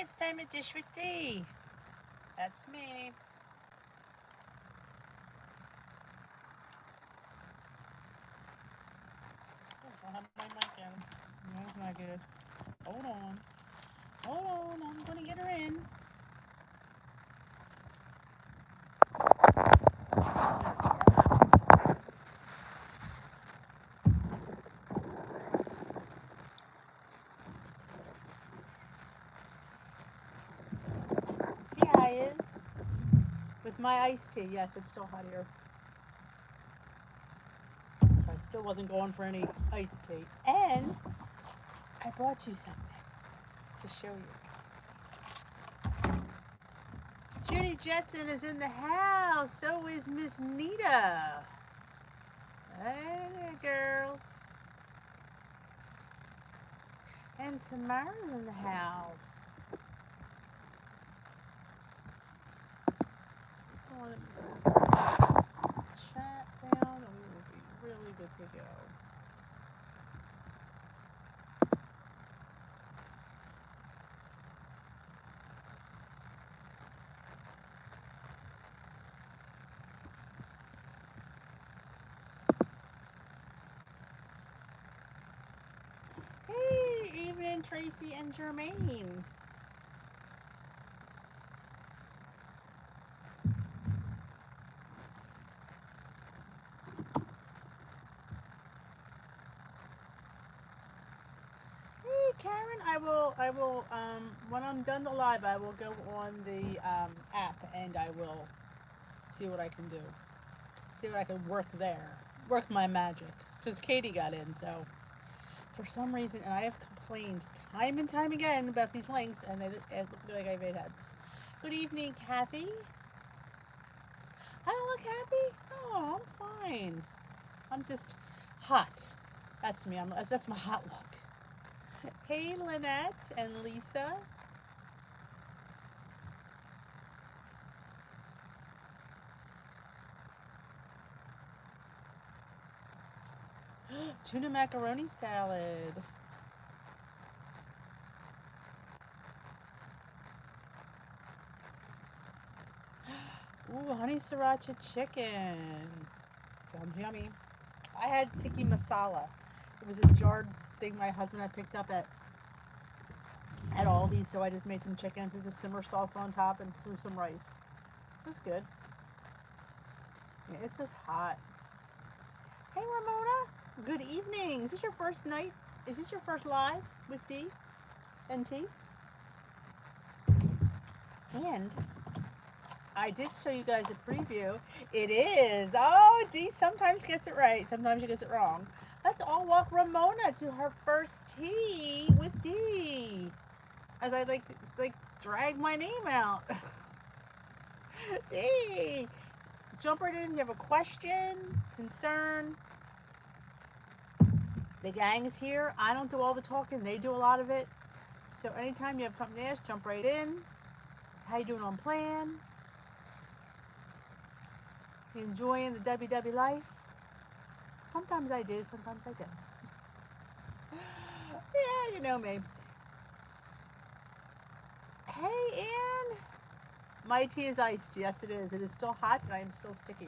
it's time to dish with D. That's me. Oh, I have my mic in. No, it's not good. Hold on. Hold on. I'm going to get her in. Here I is. With my iced tea. Yes, it's still hot here. So I still wasn't going for any iced tea. And I brought you something to show you. Judy Jetson is in the house. So is Miss Nita. Hey there, girls. And Tamara's in the house. Oh, let me chat down and we will be really good to go. Hey, evening, Tracy and Jermaine. Hey, Karen, when I'm done the live, I will go on the app and I will see what I can do. See what I can work there. Work my magic. Because Katie got in, so for some reason, and I have complained time and time again about these links, and it looked like I made heads. Good evening, Kathy. I don't look happy. Oh, I'm fine. I'm just hot. That's me. That's my hot look. Hey, Lynette and Lisa. Tuna macaroni salad. Ooh, honey sriracha chicken. Sounds yummy. I had tikka masala. It was a jarred thing my husband had picked up at Aldi, so I just made some chicken, threw the simmer sauce on top, and threw some rice. It was good. Yeah, it's just hot. Hey, Ramona. Good evening. Is this your first night? Is this your first live with D and T? And I did show you guys a preview. It is. Oh, D sometimes gets it right. Sometimes she gets it wrong. Let's all walk Ramona to her first tea with D. As I like drag my name out. D. Jump right in. You have a question, concern. The gang's here. I don't do all the talking. They do a lot of it. So anytime you have something to ask, jump right in. How you doing on plan? You enjoying the WW life? Sometimes I do, sometimes I don't. Yeah, you know me. Hey, Ann. My tea is iced. Yes, it is. It is still hot and I am still sticky.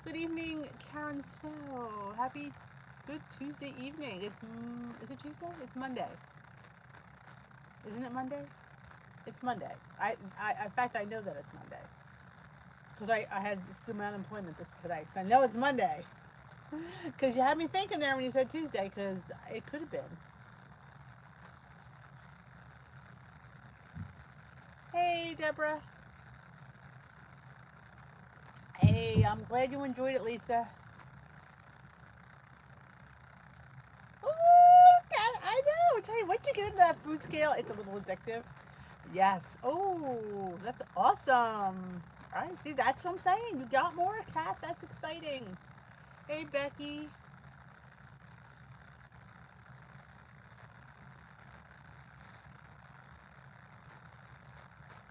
Good evening, Karen Snow. Happy good Tuesday evening. Is it Tuesday? It's Monday. Isn't it Monday? It's Monday. In fact, I know that it's Monday. Because I had to do my unemployment today. Because I know it's Monday. Because you had me thinking there when you said Tuesday. Because it could have been. Hey, Deborah. Hey, I'm glad you enjoyed it, Lisa. Ooh, I know. Tell you, once you get into that food scale, it's a little addictive. Yes. Oh, that's awesome. All right, see, that's what I'm saying. You got more, Kath. That's exciting. Hey, Becky.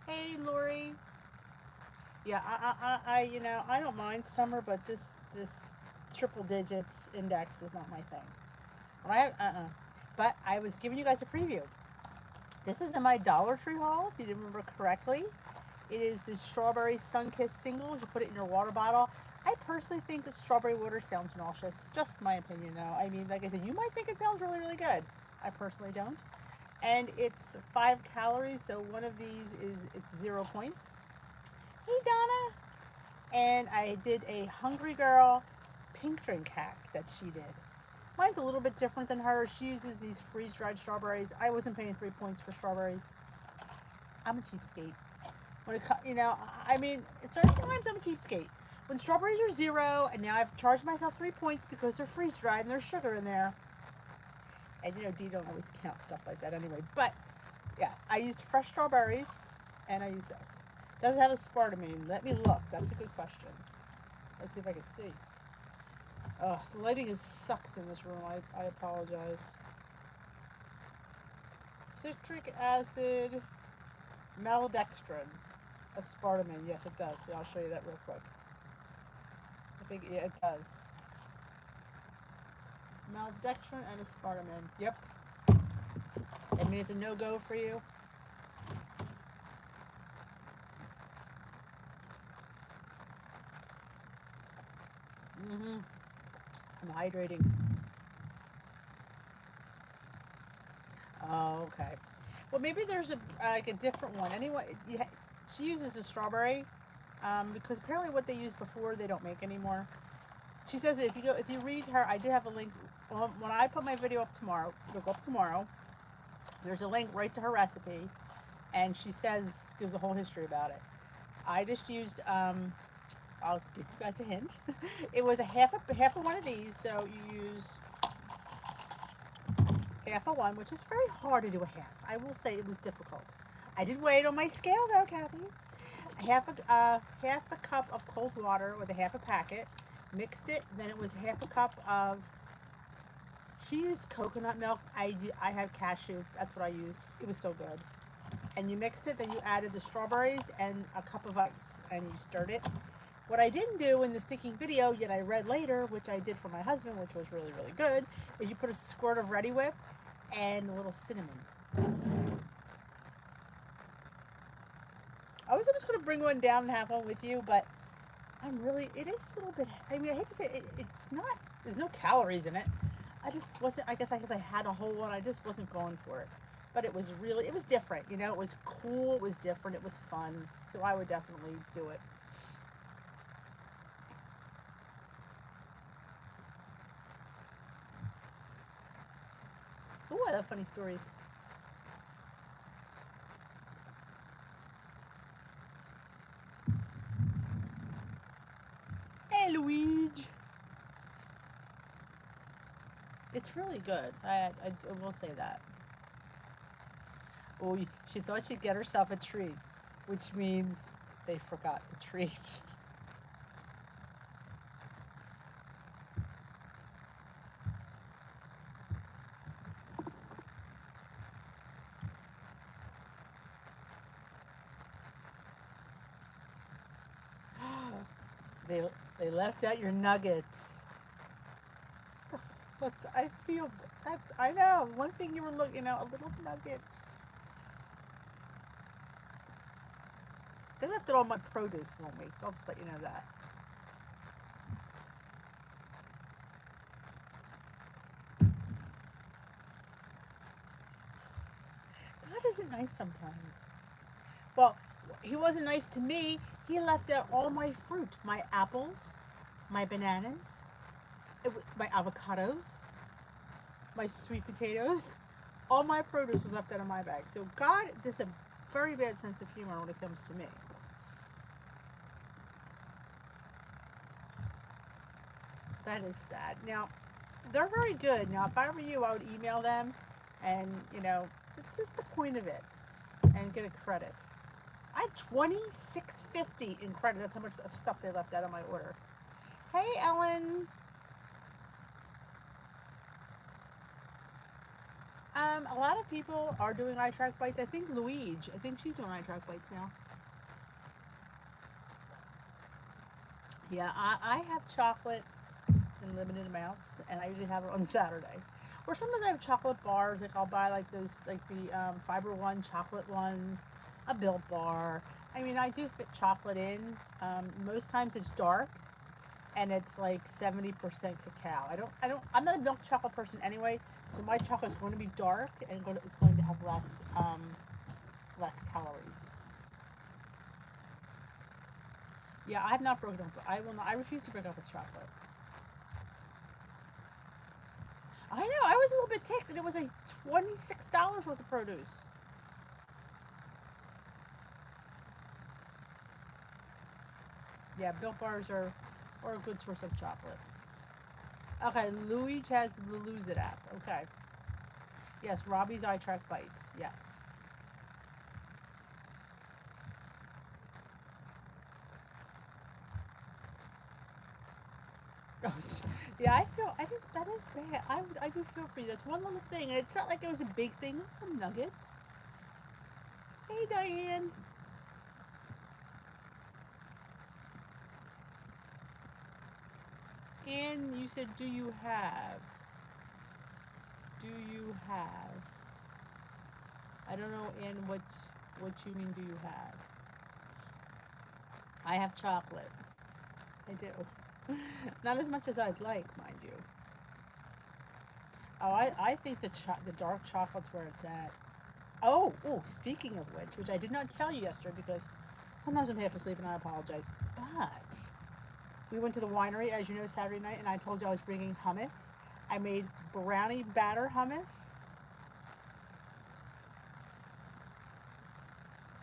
Hey, Lori. Yeah, I don't mind summer, but this triple digits index is not my thing. Right? But I was giving you guys a preview. This is in my Dollar Tree haul, if you remember correctly. It is the Strawberry Sunkissed Singles. You put it in your water bottle. I personally think that strawberry water sounds nauseous. Just my opinion, though. I mean, like I said, you might think it sounds really, really good. I personally don't. And it's 5 calories, so one of these it's 0 points. Hey, Donna. And I did a Hungry Girl pink drink hack that she did. Mine's a little bit different than hers. She uses these freeze-dried strawberries. I wasn't paying 3 points for strawberries. I'm a cheapskate. When it, I mean, certain times I'm a cheapskate. When strawberries are 0, and now I've charged myself 3 points because they're freeze-dried and there's sugar in there. And Dee don't always count stuff like that anyway. But yeah, I used fresh strawberries, and I used this. Does it have aspartame? Let me look. That's a good question. Let's see if I can see. The lighting sucks in this room. I apologize. Citric acid, maltodextrin, aspartame. Yes, it does. Yeah, I'll show you that real quick. I think, yeah, it does. Maltodextrin and aspartame. Yep. I mean, it's a no-go for you. I'm hydrating. Oh, okay. Well, maybe there's a different one. Anyway, she uses a strawberry because apparently what they used before they don't make anymore. She says that if you read her, I did have a link when I put my video up tomorrow. It'll go up tomorrow. There's a link right to her recipe, and she gives a whole history about it. I just used I'll give you guys a hint. It was a half of one of these, so you use half of one, which is very hard to do a half. I will say it was difficult. I did weigh it on my scale though, Kathy. Half a cup of cold water with a half a packet. Mixed it. Then it was half a cup of. She used coconut milk. I had cashew. That's what I used. It was still good. And you mixed it. Then you added the strawberries and a cup of ice, and you stirred it. What I didn't do in the sticking video, yet I read later, which I did for my husband, which was really, really good, is you put a squirt of Ready Whip and a little cinnamon. I was going to bring one down and have one with you, but it is a little bit, I mean, I hate to say it's not, there's no calories in it. I just wasn't, I guess I had a whole one, I just wasn't going for it. But it was different, it was cool, it was different, it was fun, so I would definitely do it. Oh, I love funny stories. Hey, Luigi. It's really good. I will say that. Oh, she thought she'd get herself a treat, which means they forgot the treat. They left out your nuggets. But I feel that I know one thing you were looking at, a little nuggets. They left it on my produce one week. So I'll just let you know that. God isn't nice sometimes. Well, he wasn't nice to me. He left out all my fruit, my apples, my bananas, my avocados, my sweet potatoes. All my produce was left out of my bag. So God just a very bad sense of humor when it comes to me. That is sad. Now, they're very good. Now, if I were you, I would email them and, it's just the point of it and get a credit. I had $26.50 in credit. That's how much of stuff they left out of my order. Hey, Ellen. A lot of people are doing eye track bites. I think Luigi. I think she's doing eye track bites now. Yeah, I have chocolate in limited amounts, and I usually have it on Saturday. Or sometimes I have chocolate bars, like I'll buy like those, like the Fiber One chocolate ones, a Built Bar. I mean, I do fit chocolate in. Most times it's dark, and it's like 70% cacao. I'm not a milk chocolate person anyway, so my chocolate is going to be dark and it's going to have less calories. Yeah, I have not broken up. I will not. I refuse to break up with chocolate. I know. I was a little bit ticked that it was a $26 worth of produce. Yeah, Built Bars are a good source of chocolate. Okay, Louis has the Lose It app. Okay. Yes, Robbie's eye track bites. Yes. Yeah, that is bad. I do feel for you. That's one little thing, and it's not like it was a big thing. It was some nuggets. Hey, Diane. And you said, do you have? Do you have? I don't know, and what you mean, do you have? I have chocolate. I do. Not as much as I'd like, mind you. Oh, I think the dark chocolate's where it's at. Oh, speaking of which I did not tell you yesterday because sometimes I'm half asleep and I apologize. But we went to the winery, as you know, Saturday night, and I told you I was bringing hummus. I made brownie batter hummus.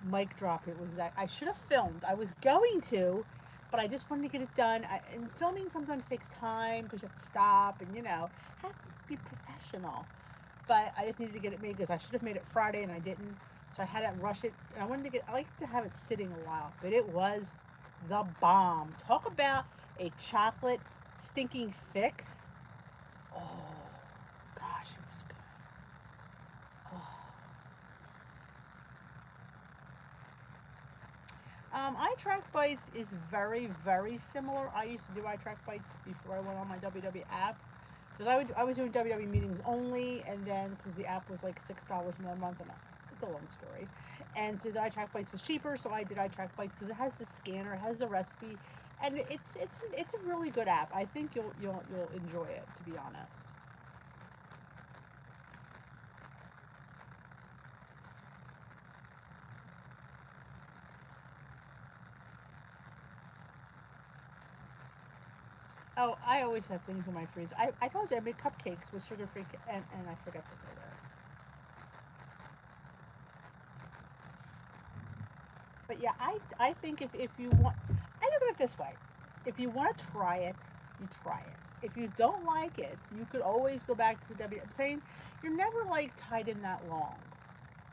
Mic drop. It was that I should have filmed. I was going to, but I just wanted to get it done. And filming sometimes takes time because you have to stop and have to be professional. But I just needed to get it made because I should have made it Friday and I didn't. So I had to rush it. And I like to have it sitting a while. But it was the bomb. Talk about a chocolate stinking fix. Oh, gosh, it was good. Oh. iTrack Bites is very, very similar. I used to do iTrack Bites before I went on my WW app. Because I was doing WW meetings only, and then because the app was like $6 more a month, and it's a long story. And so the iTrack Bites was cheaper, so I did iTrack Bites because it has the scanner, it has the recipe, and it's a really good app. I think you'll enjoy it, to be honest. Oh, I always have things in my freezer. I told you I made cupcakes with sugar free, and I forgot that they're there. But yeah, I think if you want, I look at it this way: if you want to try it, you try it. If you don't like it, you could always go back to the W. I'm saying you're never like tied in that long.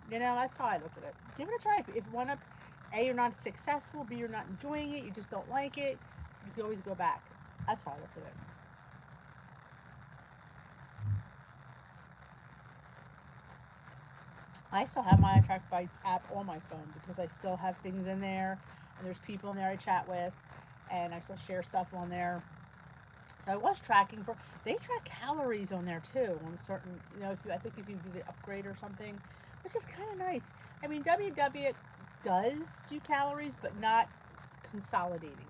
That's how I look at it. Give it a try. If you want to, A, you're not successful. B, you're not enjoying it. You just don't like it. You can always go back. That's how I look at it. I still have my Attract Bites app on my phone because I still have things in there, and there's people in there I chat with, and I still share stuff on there. So I was tracking for. They track calories on there too on certain. I think if you do the upgrade or something, which is kind of nice. I mean, WW does do calories, but not consolidating them.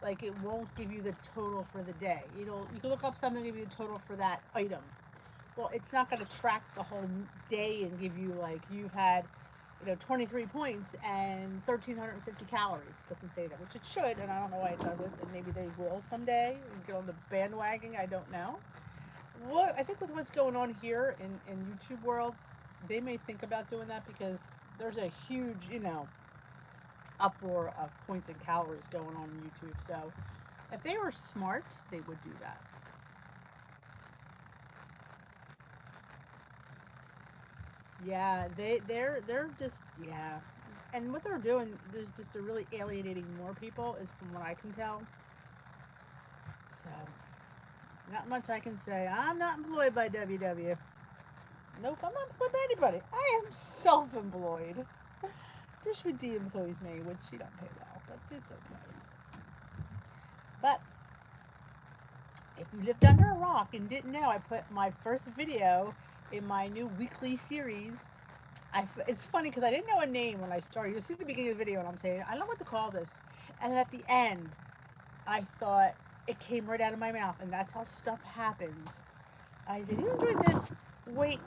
Like it won't give you the total for the day. You can look up something and give you the total for that item. Well, it's not going to track the whole day and give you like you've had 23 points and 1,350 calories. It doesn't say that, which it should, and I don't know why it doesn't. And maybe they will someday and get on the bandwagon. I don't know. I think with what's going on here in YouTube world, they may think about doing that because there's a huge, uproar of points and calories going on YouTube. So if they were smart, they would do that. Yeah, they're just yeah, and what they're doing is just they're really alienating more people, is from what I can tell. So not much I can say. I'm not employed by WW. Nope, I'm not employed by anybody. I am self-employed. Dishwood employs me, which she don't pay well, but it's okay. But If you lived under a rock and didn't know, I put my first video in my new weekly series. It's funny because I didn't know a name when I started. You'll see the beginning of the video and I'm saying, I don't know what to call this. And at the end, I thought it came right out of my mouth, and that's how stuff happens. I said, you enjoyed this weight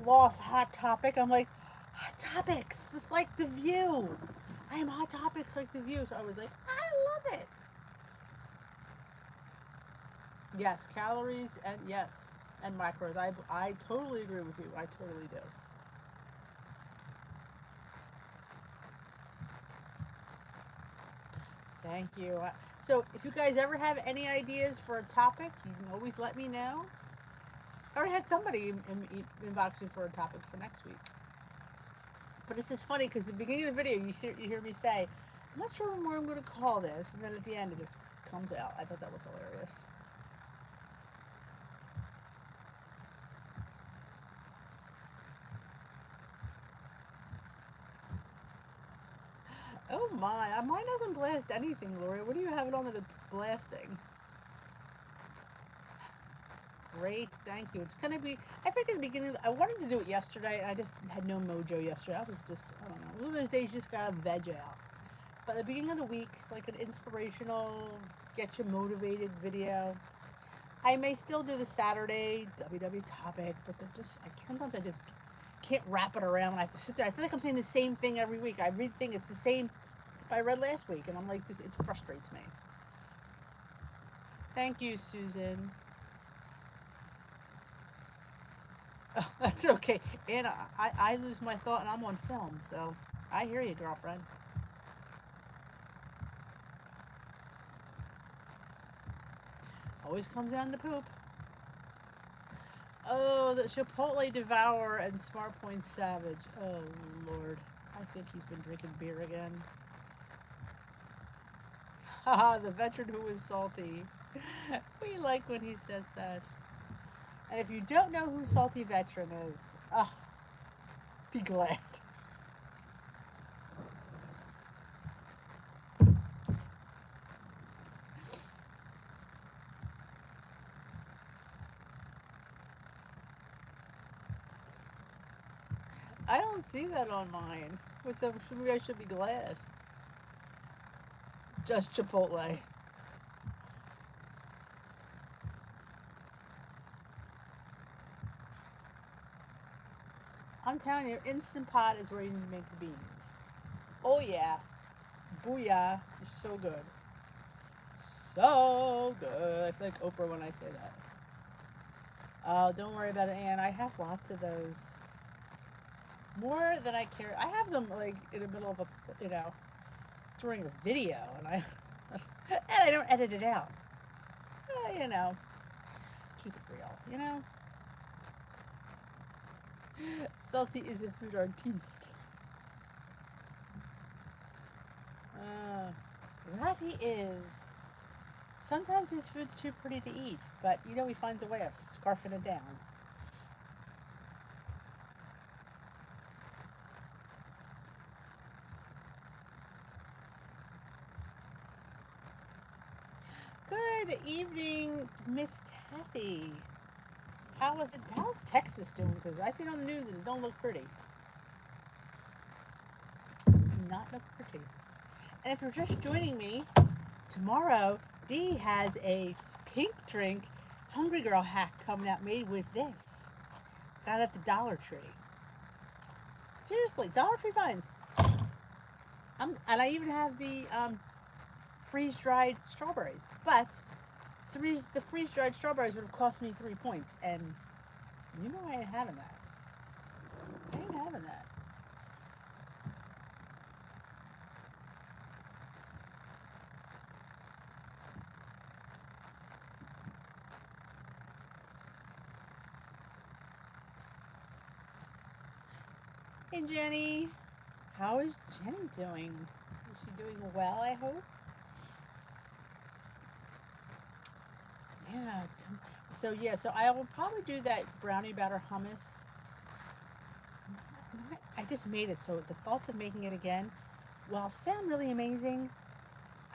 loss hot topic? I'm like, hot topics, just like The View. I am hot topics like The View. So I was like, I love it. Yes, calories and yes, and macros. I totally agree with you. I totally do. Thank you. So if you guys ever have any ideas for a topic, you can always let me know. I already had somebody inbox me for a topic for next week. But this is funny because the beginning of the video, you hear me say, I'm not sure what I'm going to call this. And then at the end, it just comes out. I thought that was hilarious. Oh my, mine doesn't blast anything, Lori. What do you have it on that it's blasting? Great, thank you. It's gonna be, I think at the beginning, I wanted to do it yesterday, and I just had no mojo yesterday. I was just, I don't know, one of those days you just gotta veg out. But at the beginning of the week, like an inspirational, get you motivated video. I may still do the Saturday WW topic, but sometimes I just can't wrap it around. I have to sit there. I feel like I'm saying the same thing every week. I really think it's the same I read last week, and I'm like, it frustrates me. Thank you, Susan. Oh, that's okay. And I lose my thought, and I'm on film, so I hear you, girlfriend. Always comes down to poop. Oh, the Chipotle Devourer and Smart Point Savage. Oh, Lord. I think he's been drinking beer again. Haha, the veteran who is salty. We like when he says that. And if you don't know who Salty Veteran is, be glad. I don't see that on mine. Maybe I should be glad. Just Chipotle. I'm telling you, Instant Pot is where you make the beans. Oh yeah. Booyah. It's so good. So good. I feel like Oprah when I say that. Oh, don't worry about it, Ann. I have lots of those. More than I care. I have them like in the middle of during a video, and I don't edit it out. Keep it real. Salty is a food artiste. That he is. Sometimes his food's too pretty to eat, but he finds a way of scarfing it down. Good evening, Miss Kathy. How's Texas doing? Because I see it on the news and it don't look pretty. Do not look pretty. And if you're just joining me, tomorrow Dee has a pink drink Hungry Girl hack coming out made with this. Got it at the Dollar Tree. Seriously, Dollar Tree finds. And I even have the freeze-dried strawberries. But the freeze-dried strawberries would have cost me 3 points, and I ain't having that. I ain't having that. Hey, Jenny. How is Jenny doing? Is she doing well, I hope? Yeah. So I will probably do that brownie batter hummus. I just made it, so the thoughts of making it again, while sound really amazing,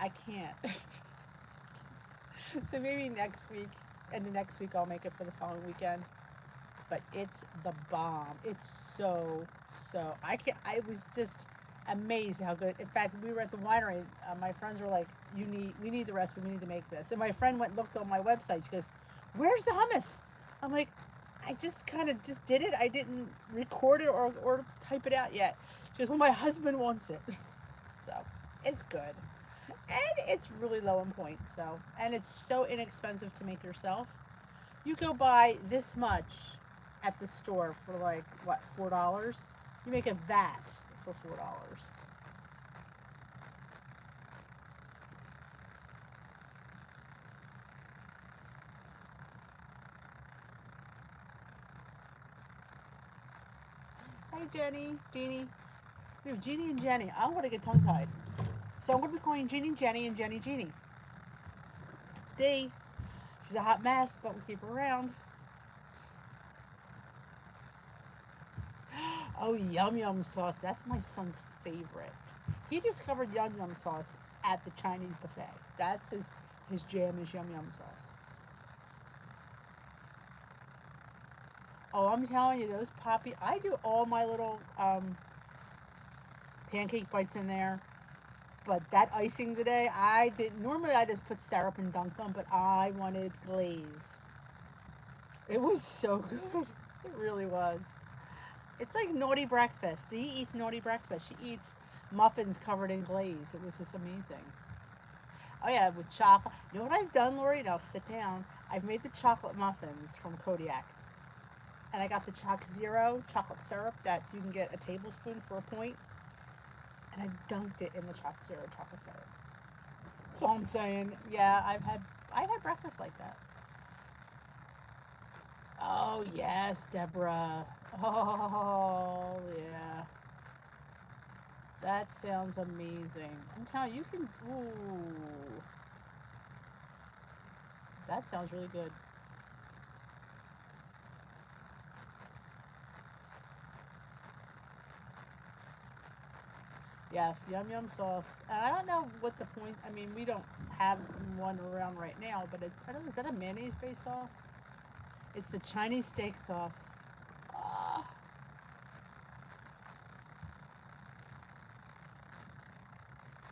I can't. So maybe next week. and the next week I'll make it for the following weekend. But it's the bomb. It's so I was just amazed how good. In fact, we were at the winery. My friends were like, we need the recipe. We need to make this." And my friend went and looked on my website. She goes, "Where's the hummus?" I'm like, "I just kind of just did it. I didn't record it or type it out yet." She goes, "Well, my husband wants it." So it's good, and it's really low in point. So, and it's so inexpensive to make yourself. You go buy this much at the store for like what, $4? You make a vat for $4. Hey Jenny, Jeannie. We have Jeannie and Jenny. I'm gonna get tongue tied. So I'm gonna be calling Jeannie Jenny and Jenny Jeannie. It's Dee. She's a hot mess, but we keep her around. Oh, yum yum sauce. That's my son's favorite. He discovered yum yum sauce at the Chinese buffet. That's his jam is yum yum sauce. Oh, I'm telling you, those poppy. I do all my little pancake bites in there. But that icing today, I didn't. Normally, I just put syrup and dunk them, but I wanted glaze. It was so good. It really was. It's like naughty breakfast. Dee eats naughty breakfast. She eats muffins covered in glaze. It was just amazing. Oh yeah, with chocolate. You know what I've done, Lori? Now sit down. I've made the chocolate muffins from Kodiak, and I got the Choc Zero chocolate syrup that you can get a tablespoon for a point, and I dunked it in the Choc Zero chocolate syrup. So I'm saying, yeah, I've had breakfast like that. Oh yes, Deborah. Oh yeah. That sounds amazing. I'm telling you, you can. Ooh, that sounds really good. Yes, yum yum sauce. And I don't know what the point. I mean, we don't have one around right now, but it's. I don't know. Is that a mayonnaise based sauce? It's the Chinese steak sauce. Ah,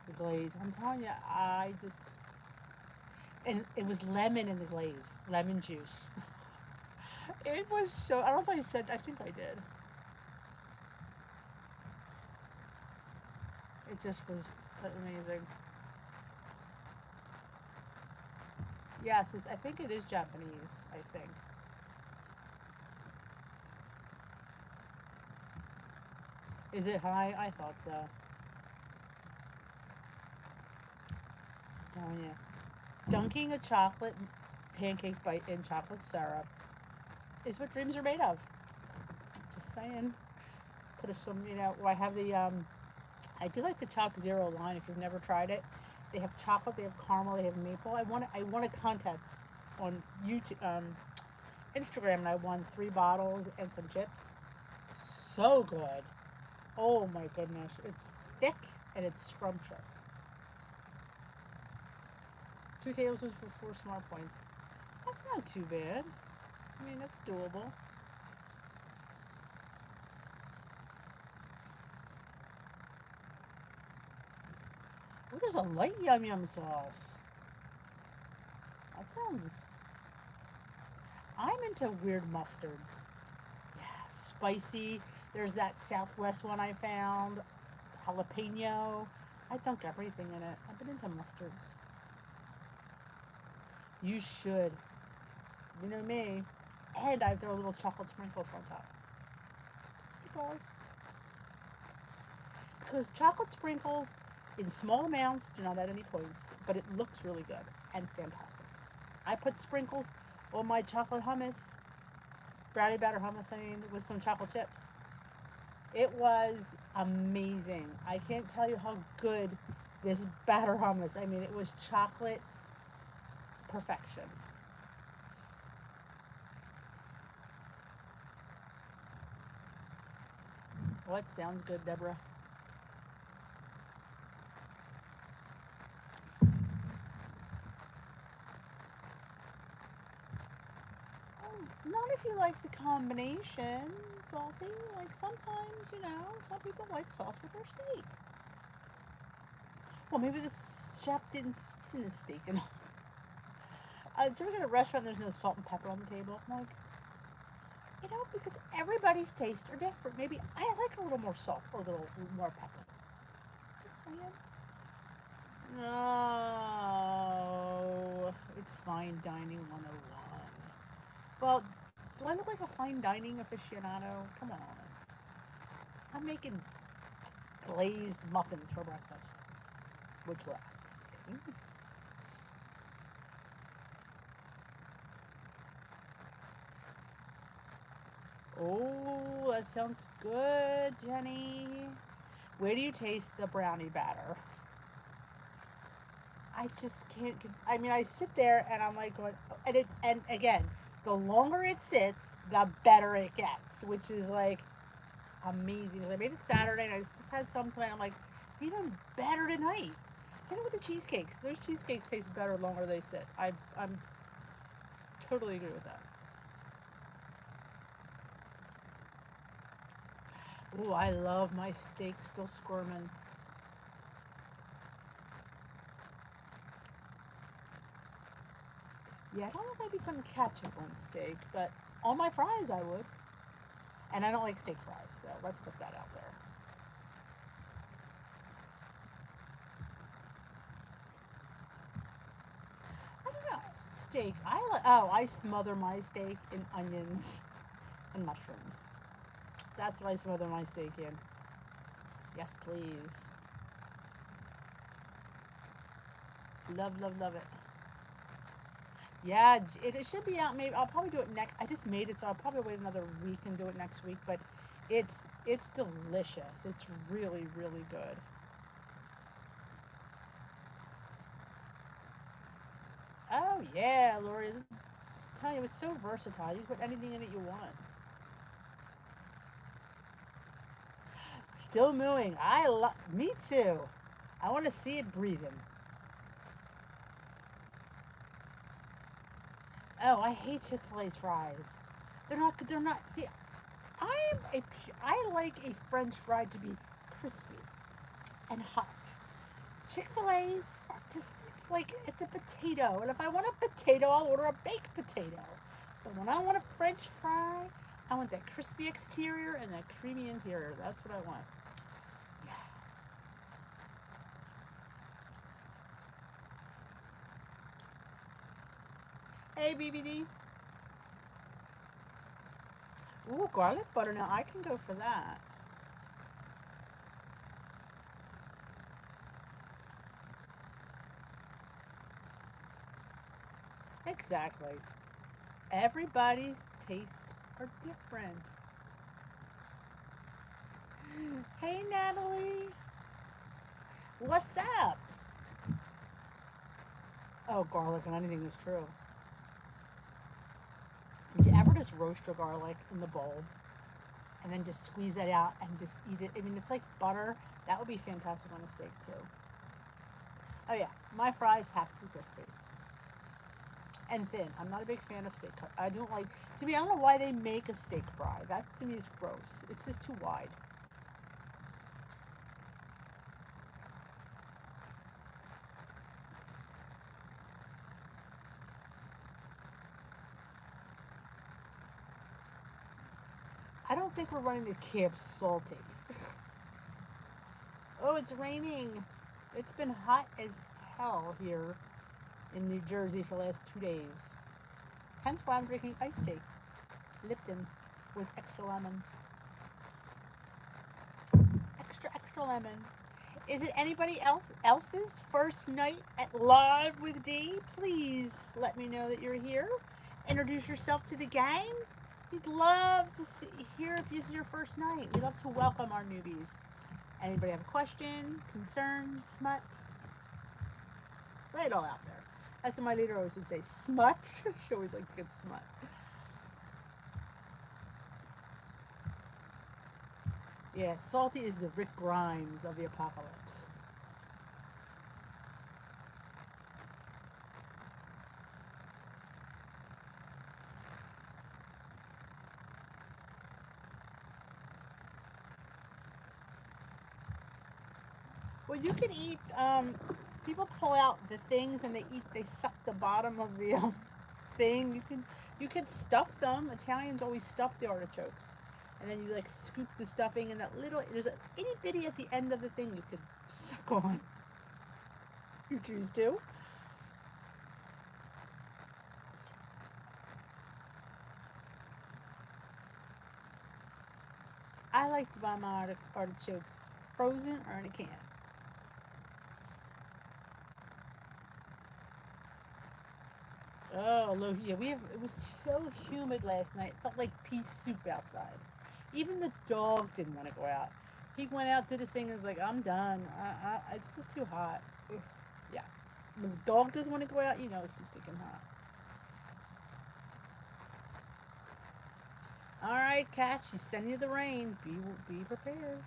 the glaze. I'm telling you, I just. And it was lemon in the glaze, lemon juice. It was so. I don't know if I said. I think I did. It just was amazing. Yes, it's. I think it is Japanese. I think. Is it high? I thought so. Oh yeah. Dunking a chocolate pancake bite in chocolate syrup is what dreams are made of. Just saying. Put some, I have the, I do like the Choc Zero line if you've never tried it. They have chocolate, they have caramel, they have maple. I won a contest on YouTube, Instagram, and I won 3 bottles and some chips. So good. Oh my goodness. It's thick and it's scrumptious. 2 tablespoons for 4 smart points. That's not too bad. I mean, that's doable. Oh, there's a light yum yum sauce. That sounds. I'm into weird mustards. Yeah, spicy. There's that Southwest one I found. Jalapeno. I dunk everything in it. I've been into mustards. You should. You know me. And I've got a little chocolate sprinkles on top. Just because chocolate sprinkles in small amounts do not add any points, but it looks really good and fantastic. I put sprinkles on my chocolate hummus, brownie batter hummus, I mean, with some chocolate chips. It was amazing. I can't tell you how good this batter hummus. I mean, it was chocolate perfection. What sounds good, Deborah? Not if you like the combination, salty. Like sometimes, some people like sauce with their steak. Well, maybe the chef didn't season his steak enough. Did you ever go to a restaurant and there's no salt and pepper on the table? I'm like, because everybody's tastes are different. Maybe I like a little more salt or a little more pepper. Just saying. No, it's fine dining 101. Well, do I look like a fine dining aficionado? Come on. I'm making glazed muffins for breakfast. Which will I? Oh, that sounds good, Jenny. Where do you taste the brownie batter? I just can't. I mean, I sit there and I'm like going, and again, the longer it sits, the better it gets, which is like amazing. I made it Saturday and I just had some tonight. I'm like, it's even better tonight. Same with the cheesecakes. Those cheesecakes taste better the longer they sit. I'm totally agree with that. Ooh, I love my steak still squirming. Yeah, I don't know if I'd be putting ketchup on steak, but on my fries I would. And I don't like steak fries, so let's put that out there. I don't know. Steak. I smother my steak in onions and mushrooms. That's what I smother my steak in. Yes, please. Love, love, love it. Yeah, it should be out. Maybe I'll probably do it next. I just made it, so I'll probably wait another week and do it next week. But it's delicious. It's really really good. Oh yeah, Lori. I tell you, it's so versatile. You can put anything in it you want. Still mooing. Me too. I want to see it breathing. Oh, I hate Chick-fil-A's fries. They're not. They're not. See, I like a French fry to be crispy and hot. Chick-fil-A's are just, it's like, it's a potato. And if I want a potato, I'll order a baked potato. But when I want a French fry, I want that crispy exterior and that creamy interior. That's what I want. Yeah. Hey, BBD. Ooh, garlic butter. Now I can go for that. Exactly. Everybody's tastes are different. Hey, Natalie. What's up? Oh, garlic and anything is true. Did you ever just roast your garlic in the bowl and then just squeeze that out and just eat it? I mean, it's like butter. That would be fantastic on a steak too. Oh yeah, my fries have to be crispy and thin. I'm not a big fan of steak cut. I don't like. To me, I don't know why they make a steak fry. That to me is gross. It's just too wide. I don't think we're running to Camp Salty. Oh, it's raining. It's been hot as hell here in New Jersey for the last 2 days. Hence why I'm drinking iced tea. Lipton with extra lemon. Extra, extra lemon. Is it anybody else's first night at Live with D? Please let me know that you're here. Introduce yourself to the gang. We'd love to hear if this is your first night. We love to welcome our newbies. Anybody have a question, concern, smut? Lay it all out there. That's what my leader always would say, smut. She always liked to get smut. Yeah, Salty is the Rick Grimes of the apocalypse. Well, you can eat. People pull out the things and they eat. They suck the bottom of the thing. You can stuff them. Italians always stuff the artichokes, and then you like scoop the stuffing and that little. There's a itty bitty at the end of the thing you could suck on. You choose to. I like to buy my artichokes frozen or in a can. Oh, low, yeah, it was so humid last night. It felt like pea soup outside. Even the dog didn't want to go out. He went out, did his thing, and was like, I'm done. It's just too hot. Ugh. Yeah. When the dog doesn't want to go out, you know it's too stinking hot. All right, Kat, she's sending you the rain. Be prepared.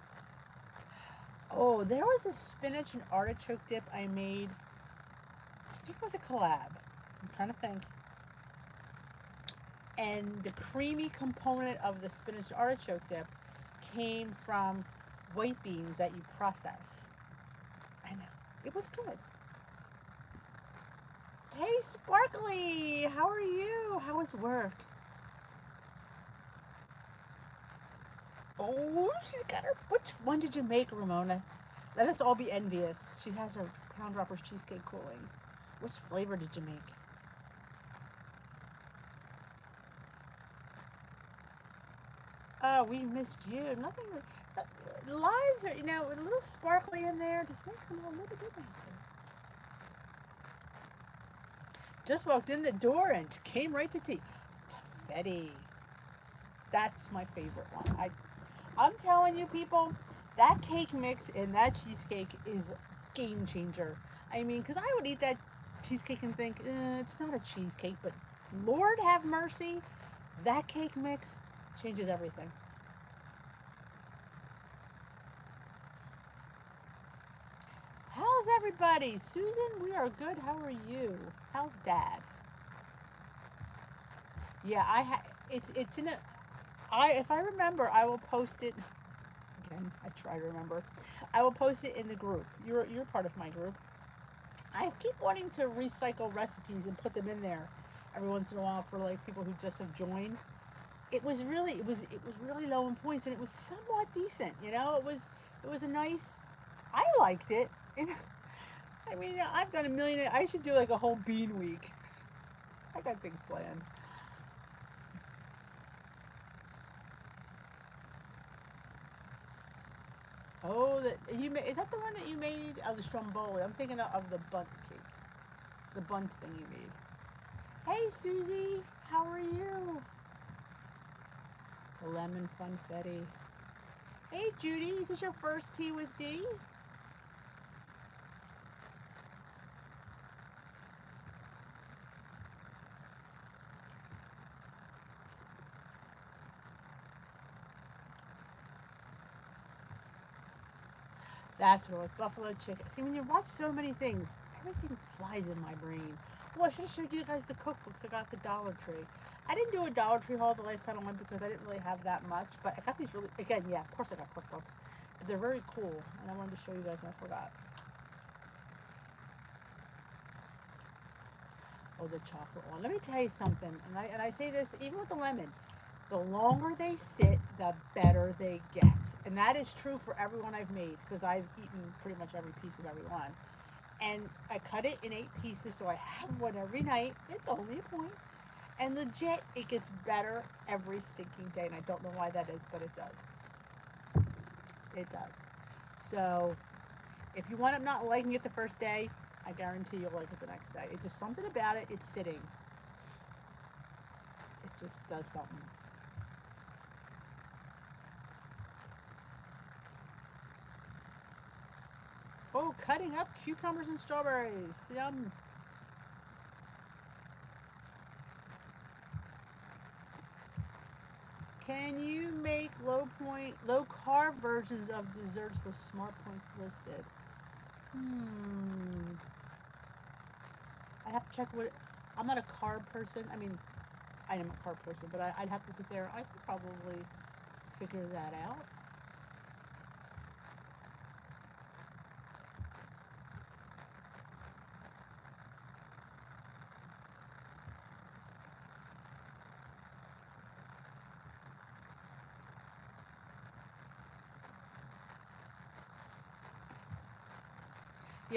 Oh, there was a spinach and artichoke dip I made. I think it was a collab. I'm trying to think. And the creamy component of the spinach artichoke dip came from white beans that you process. I know. It was good. Hey, Sparkly, how are you? How was work? Oh, she's got her. Which one did you make, Ramona? Let us all be envious. She has her Pound Droppers cheesecake cooling. Which flavor did you make? Oh, we missed you. Nothing. The lives are, a little sparkly in there. Just makes them a little bit nicer. Just walked in the door and came right to tea. Confetti. That's my favorite one. I'm telling you, people, that cake mix and that cheesecake is game changer. I mean, because I would eat that cheesecake and think, it's not a cheesecake, but Lord have mercy, that cake mix changes everything. How's everybody? Susan, we are good. How are you? How's Dad? Yeah, it's in a I if I remember, I will post it again. I try to remember. I will post it in the group. You're part of my group. I keep wanting to recycle recipes and put them in there every once in a while for like people who just have joined. It was really low in points and it was somewhat decent. It was a nice. I liked it. And I mean, I've done a million. I should do like a whole bean week. I got things planned. Oh, is that the one that you made? Oh, the stromboli. I'm thinking of the bunt cake, the bunt thing you made. Hey, Susie, how are you? The lemon funfetti. Hey, Judy, is this your first tea with D? That's what it was, buffalo chicken. See, when you watch so many things, everything flies in my brain. Oh, I should have showed you guys the cookbooks I got at the Dollar Tree. I didn't do a Dollar Tree haul the last time I went because I didn't really have that much. But I got these really, again, yeah, of course I got cookbooks. But they're very cool, and I wanted to show you guys and I forgot. Oh, the chocolate one. Let me tell you something, and I say this even with the lemon. The longer they sit, the better they get. And that is true for everyone I've made because I've eaten pretty much every piece of every one. And I cut it in 8 pieces so I have one every night. It's only a point. And legit, it gets better every stinking day. And I don't know why that is, but it does. It does. So if you wind up not liking it the first day, I guarantee you'll like it the next day. It's just something about it. It's sitting. It just does something. Oh, cutting up cucumbers and strawberries. Yum. Can you make low carb versions of desserts with smart points listed? Hmm. I'd have to check what. I'm not a carb person. I mean, I am a carb person, but I'd have to sit there. I could probably figure that out.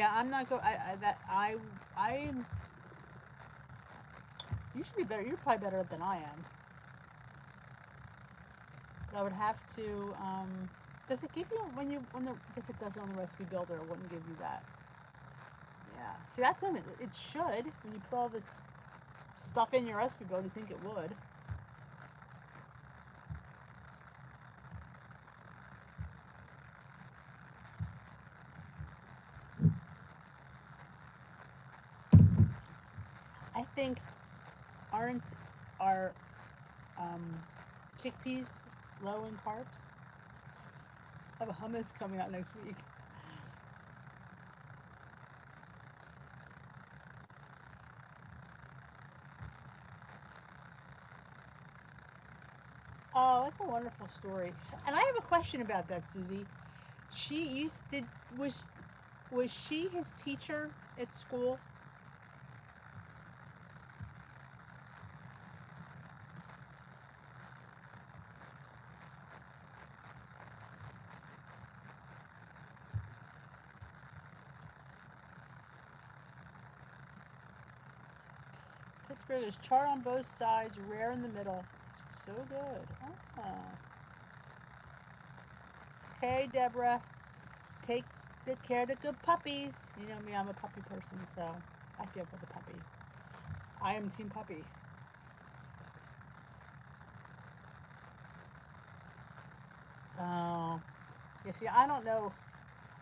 Yeah, I'm not go. I. You should be better. You're probably better than I am. But I would have to. Does it give you when the? I guess it does on the recipe builder. It wouldn't give you that. Yeah. See, that's in it. It should when you put all this stuff in your recipe builder. You think it would. I think aren't our um, chickpeas low in carbs? I have a hummus coming out next week. Oh, that's a wonderful story. And I have a question about that, Susie. She used did was she his teacher at school? Pittsburgh is char on both sides, rare in the middle. So good. Oh. Okay, Deborah, take good care of the good puppies. You know me, I'm a puppy person, so I feel for the puppy. I am team puppy. Oh, yeah. See, I don't know.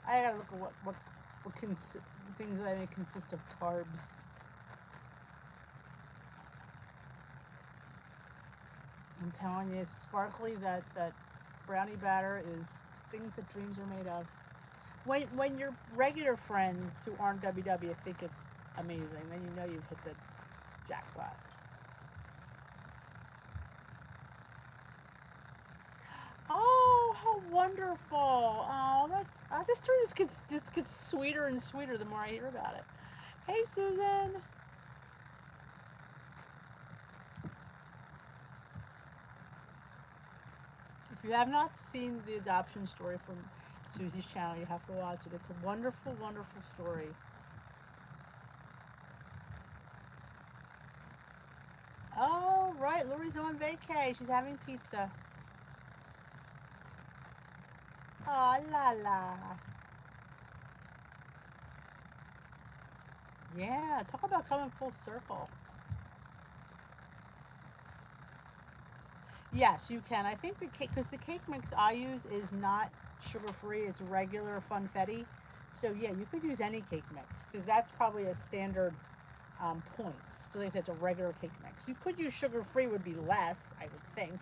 I gotta look at what things that I make consist of carbs. I'm telling you, sparkly that brownie batter is things that dreams are made of. When your regular friends who aren't WW think it's amazing, then you know you've hit the jackpot. Oh, how wonderful! Oh, this story just gets sweeter and sweeter the more I hear about it. Hey, Susan. If you have not seen the adoption story from Susie's channel, you have to watch it. It's a wonderful, wonderful story. Oh, right. Lori's on vacay. She's having pizza. Oh, la la. Yeah, talk about coming full circle. Yes, you can. I think the cake, because the cake mix I use is not sugar free, it's regular funfetti. So, yeah, you could use any cake mix because that's probably a standard points. Because like I said, it's a regular cake mix. You could use sugar free, would be less, I would think,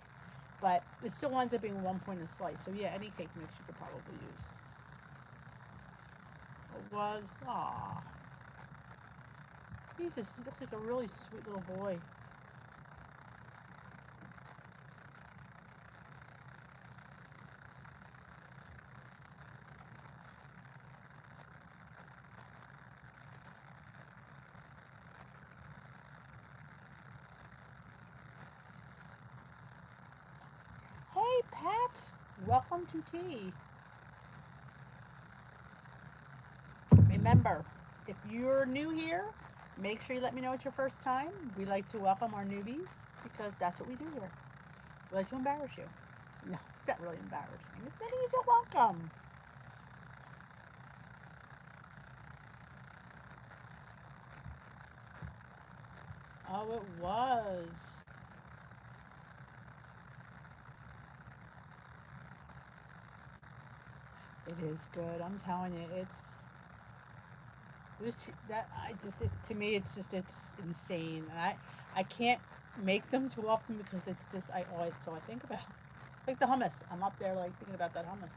but it still ends up being 1 point a slice. So, yeah, any cake mix you could probably use. It was, aw. He looks like a really sweet little boy. Hey, Pat. Welcome to tea. Remember, if you're new here, make sure you let me know it's your first time. We like to welcome our newbies because that's what we do here. We like to embarrass you. No, it's not really embarrassing. It's making you feel welcome. Oh, it was. It is good. I'm telling you, it was that I just to me it's insane, and I can't make them too often because it's just it's all I think about. Like the hummus, I'm up there like thinking about that hummus.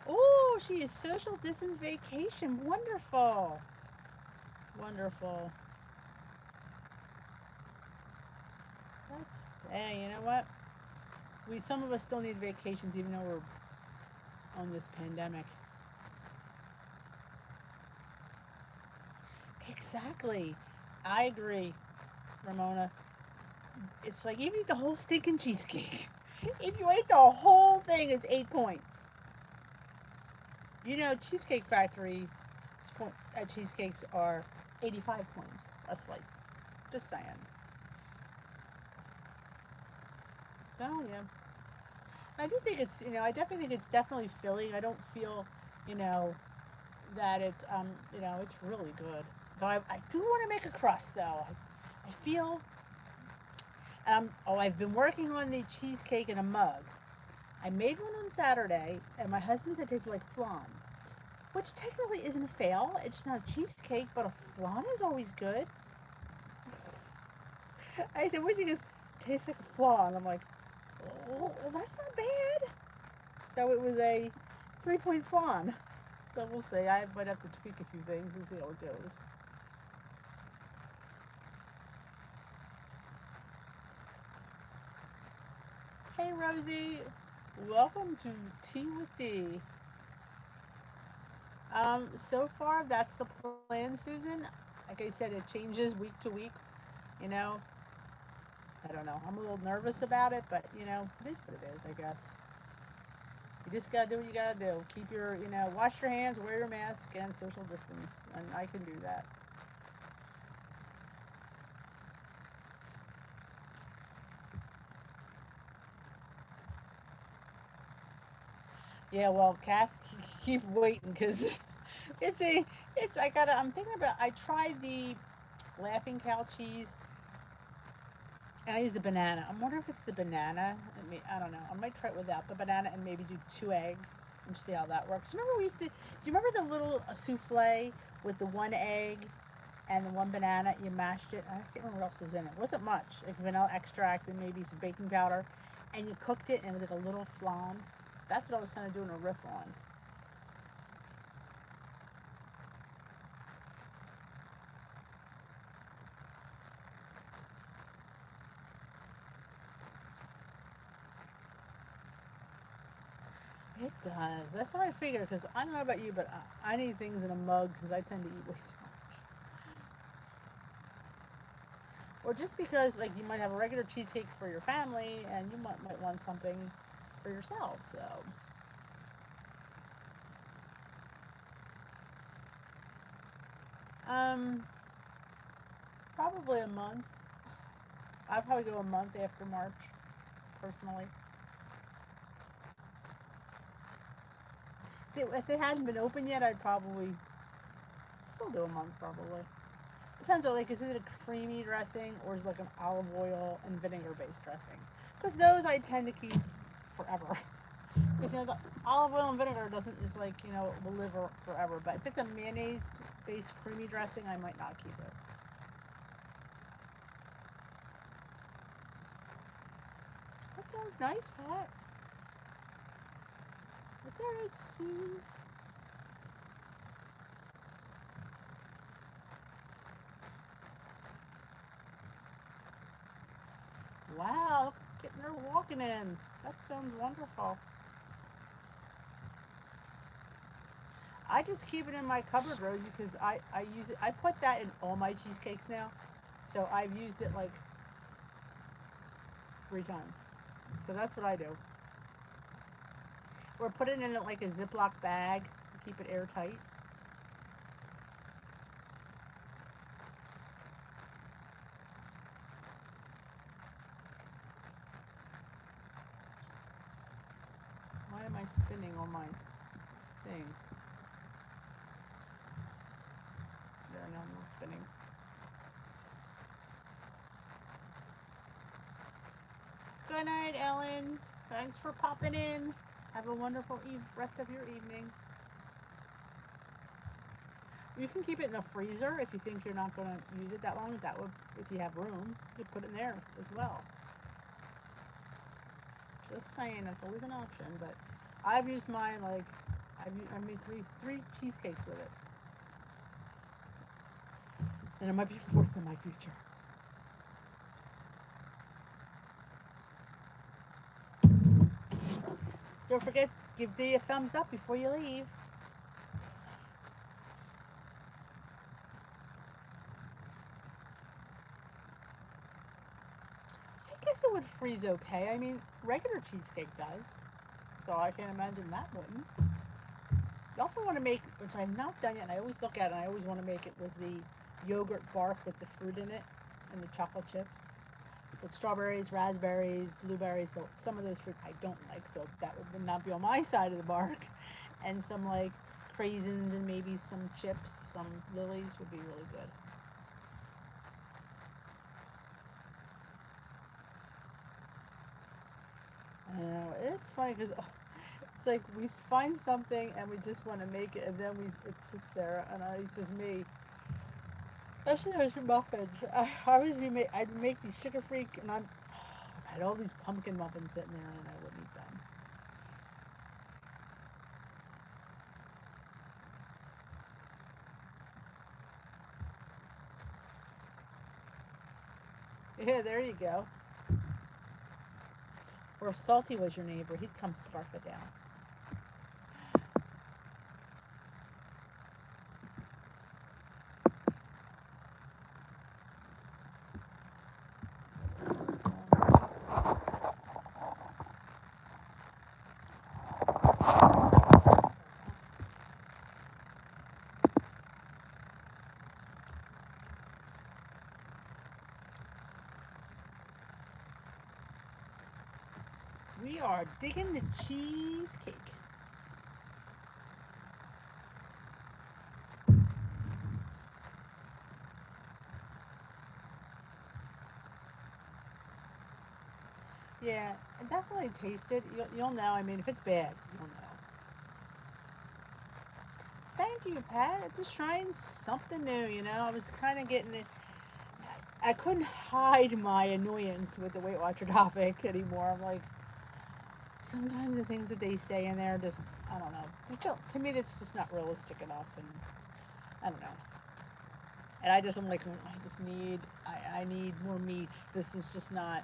Oh, she is social distance vacation. Wonderful, wonderful. That's hey, you know what? Some of us still need vacations even though we're on this pandemic. Exactly. I agree. Ramona, it's like even eat the whole stinking cheesecake. If you ate the whole thing, it's 8 points. You know, Cheesecake Factory cheesecakes are 85 points a slice. Just saying. Oh yeah. I do think it's, I definitely think it's definitely filling. I don't feel, you know, that it's, it's really good. But I do want to make a crust though. I feel, I've been working on the cheesecake in a mug. I made one on Saturday, and my husband said it tasted like flan, which technically isn't a fail. It's not a cheesecake, but a flan is always good. I said, "What's it?" He goes, "Tastes like a flan." I'm like, "Oh, well, that's not bad." So it was a 3-point flan. So we'll see. I might have to tweak a few things and see how it goes. Hey Rosie, welcome to Tea with D. So far that's the plan, Susan. Like I said, it changes week to week. You know, I don't know. I'm a little nervous about it, but it is what it is, I guess. You just gotta do what you gotta do. Keep your, wash your hands, wear your mask, and social distance. And I can do that. Yeah, well, Kath, keep waiting because it's a, I'm thinking about, I tried the Laughing Cow cheese and I used a banana. I'm wondering if it's the banana. I don't know. I might try it without the banana and maybe do 2 eggs and see how that works. Remember we used to, do you remember the little souffle with the 1 egg and the 1 banana? You mashed it. I can't remember what else was in it. It wasn't much. Like vanilla extract and maybe some baking powder. And you cooked it and it was like a little flan. That's what I was kind of doing a riff on. It does. That's what I figured because I don't know about you, but I need things in a mug because I tend to eat way too much. Or just because, like, you might have a regular cheesecake for your family and you might want something for yourself. So, um, probably a month. I'd probably go a month after March, personally. If it hadn't been open yet, I'd probably still do a month, probably. Depends on, like, is it a creamy dressing or is it like an olive oil and vinegar based dressing? Because those I tend to keep forever. Because the olive oil and vinegar doesn't is like will live forever. But if it's a mayonnaise based creamy dressing, I might not keep it. That sounds nice, Pat. That's all right, Susan. Wow, getting her walking in. That sounds wonderful. I just keep it in my cupboard, Rosie, because I use it. I put that in all my cheesecakes now. So I've used it like 3 times. So that's what I do. Or put it in like a Ziploc bag to keep it airtight. Why am I spinning on my thing? There, no, I'm not spinning. Good night, Ellen. Thanks for popping in. Have a wonderful rest of your evening. You can keep it in the freezer if you think you're not going to use it that long. That would, if you have room, you put it in there as well. Just saying, that's always an option. But I've used mine like I made three cheesecakes with it, and it might be 4th in my future. Don't forget, give Dee a thumbs up before you leave. would freeze okay. I mean, regular cheesecake does. So I can't imagine that wouldn't. You often want to make, which I've not done yet, and I always look at it, and I always want to make it, was the yogurt bark with the fruit in it and the chocolate chips. With strawberries, raspberries, blueberries, so some of those fruit I don't like, so that would not be on my side of the bark. And some like craisins and maybe some chips, some lilies would be really good. I don't know, it's funny because it's like we find something and we just want to make it, and then it sits there, and it's with me. Especially those muffins. I'd make these sugar-free, and I had all these pumpkin muffins sitting there, and I wouldn't eat them. Yeah, there you go. Or if Salty was your neighbor, he'd come scarf it down. We are digging the cheesecake. Yeah, I definitely taste it. You'll know. I mean, if it's bad, you'll know. Thank you, Pat. Just trying something new, you know. I was kind of getting it. I couldn't hide my annoyance with the Weight Watcher topic anymore. I'm like, sometimes the things that they say in there just, I don't know. To me, that's just not realistic enough, and I don't know. And I'm like, I need more meat. This is just not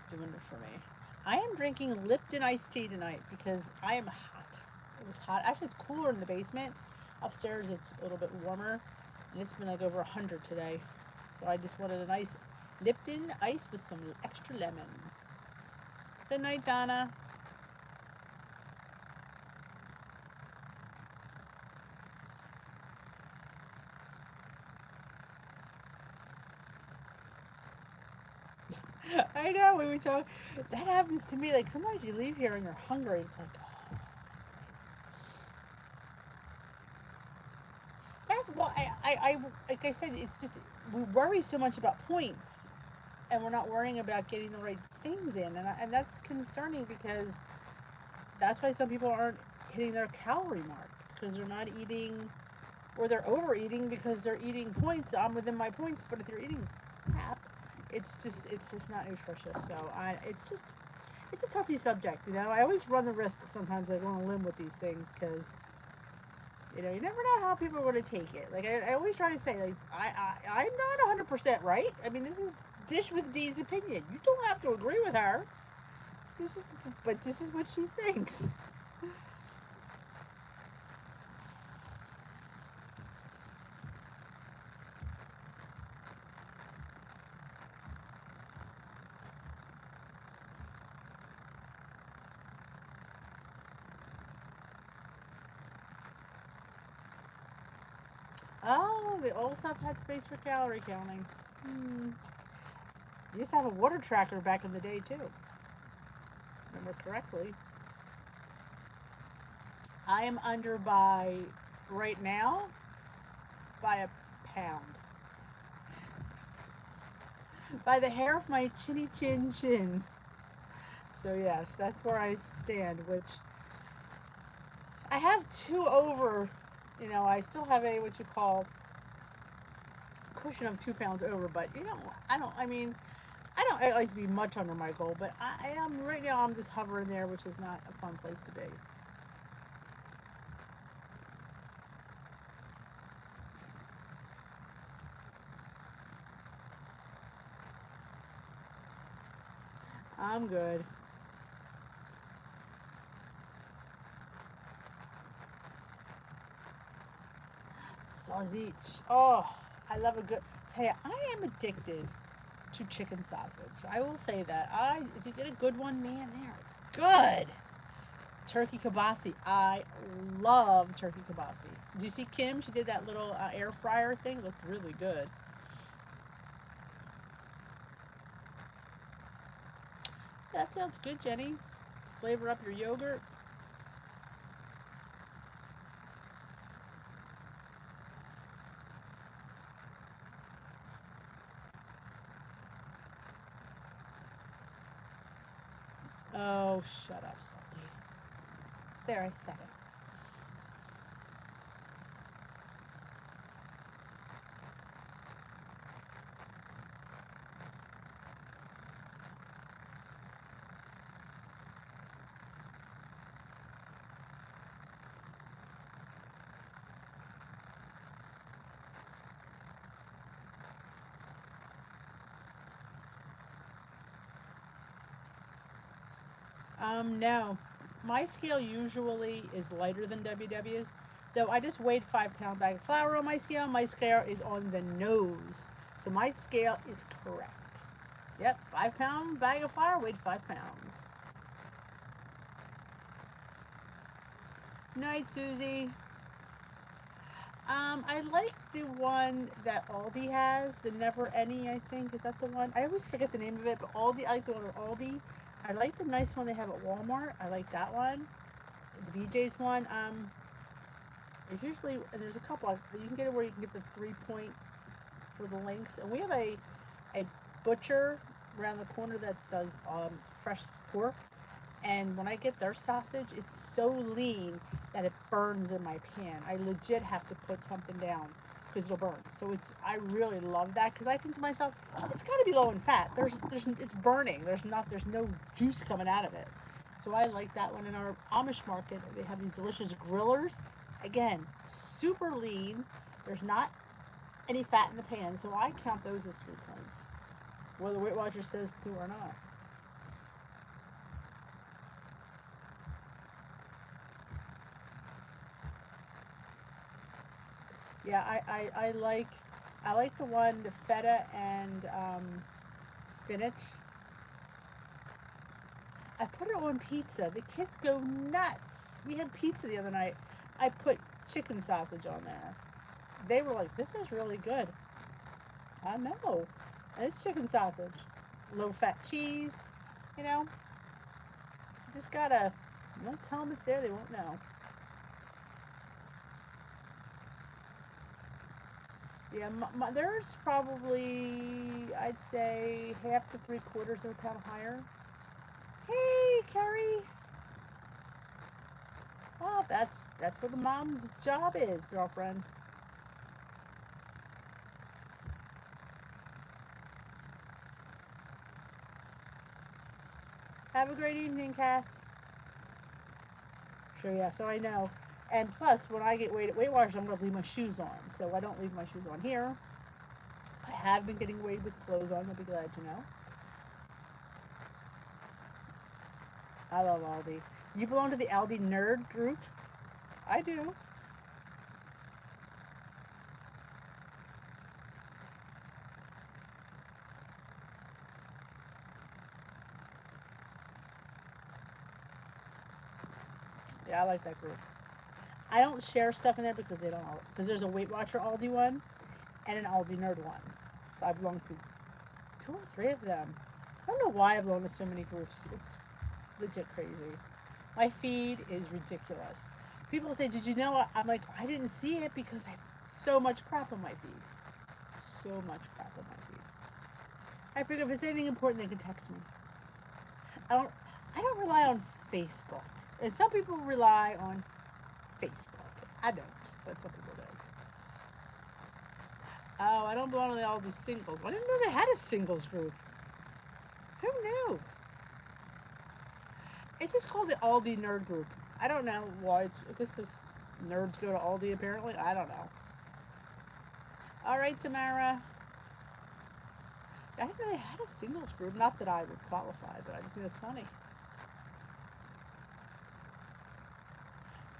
doing it for me. I am drinking Lipton iced tea tonight because I am hot. It was hot. Actually, it's cooler in the basement. Upstairs, it's a little bit warmer, and it's been like over 100 today. So I just wanted a nice Lipton ice with some extra lemon. Good night, Donna. I know, when we talk, that happens to me. Like, sometimes you leave here and you're hungry. It's like, oh. That's why like I said, it's just, we worry so much about points, and we're not worrying about getting the right things in. And that's concerning, because that's why some people aren't hitting their calorie mark, because they're not eating, or they're overeating because they're eating points. I'm within my points, but if you're eating crap, it's just not nutritious. So it's a touchy subject, you know. I always run the risk sometimes. I go on a limb with these things because, you know, you never know how people are going to take it. Like I always try to say, like, I'm not 100% right. I mean, this is Dish with D's opinion. You don't have to agree with her. But this is what she thinks. Oh, the old stuff had space for calorie counting. You used to have a water tracker back in the day too. Remember correctly. I am under by, right now, by a pound. By the hair of my chinny chin chin. So yes, that's where I stand, which I have two over, you know, I still have a, what you call, cushion of 2 pounds over, but, you know, I like to be much under my goal, but I am, right now, I'm just hovering there, which is not a fun place to be. I'm good. Sausage. Oh, I love a good. Hey, I am addicted to chicken sausage. I will say that. If you get a good one, man, they are good. Turkey kibasi. I love turkey kibasi. Did you see Kim? She did that little air fryer thing. It looked really good. That sounds good, Jenny. Flavor up your yogurt. Oh, shut up, Salty. There, I said it. No. My scale usually is lighter than WW's, though I just weighed 5 pound bag of flour on my scale. My scale is on the nose, so my scale is correct. Yep, 5 pound bag of flour weighed 5 pounds. Night, Susie. I like the one that Aldi has, the Never Any, I think. Is that the one? I always forget the name of it, but Aldi, I like the one at Aldi. I like the nice one they have at Walmart. I like that one. The BJ's one. It's usually, and there's a couple. You can get it where you can get the 3 point for the links. And we have a butcher around the corner that does fresh pork. And when I get their sausage, it's so lean that it burns in my pan. I legit have to put something down because it'll burn. So I really love that because I think to myself, it's got to be low in fat. It's burning. There's no juice coming out of it. So I like that one. In our Amish market, they have these delicious grillers. Again, super lean. There's not any fat in the pan, so I count those as 3 points, whether Weight Watchers says to or not. Yeah, I like the one, the feta and spinach. I put it on pizza. The kids go nuts. We had pizza the other night. I put chicken sausage on there. They were like, "This is really good." I know, and it's chicken sausage, low fat cheese. You know, you just gotta. You don't tell them it's there; they won't know. Yeah, there's probably, I'd say, half to 3/4 of a pound higher. Hey, Carrie. Well, that's what the mom's job is, girlfriend. Have a great evening, Kath. Sure, yeah. So I know. And plus, when I get Weight Watchers, I'm going to leave my shoes on. So I don't leave my shoes on here. I have been getting weighed with clothes on. You'll be glad to know. I love Aldi. You belong to the Aldi nerd group? I do. Yeah, I like that group. I don't share stuff in there because they don't. Because there's a Weight Watcher Aldi one and an Aldi nerd one. So I belong to 2 or 3 of them. I don't know why I belong to so many groups. It's legit crazy. My feed is ridiculous. People say, "Did you know?" I'm like, I didn't see it because I have so much crap on my feed. So much crap on my feed. I figure if it's anything important, they can text me. I don't. I don't rely on Facebook, and some people rely on Facebook. I don't, but some people do. Oh, I don't belong to all these singles. I didn't know they had a singles group. Who knew? It's just called the Aldi Nerd Group. I don't know why. I guess because nerds go to Aldi apparently. I don't know. All right, Tamara. I didn't know they had a singles group. Not that I would qualify, but I just think it's funny.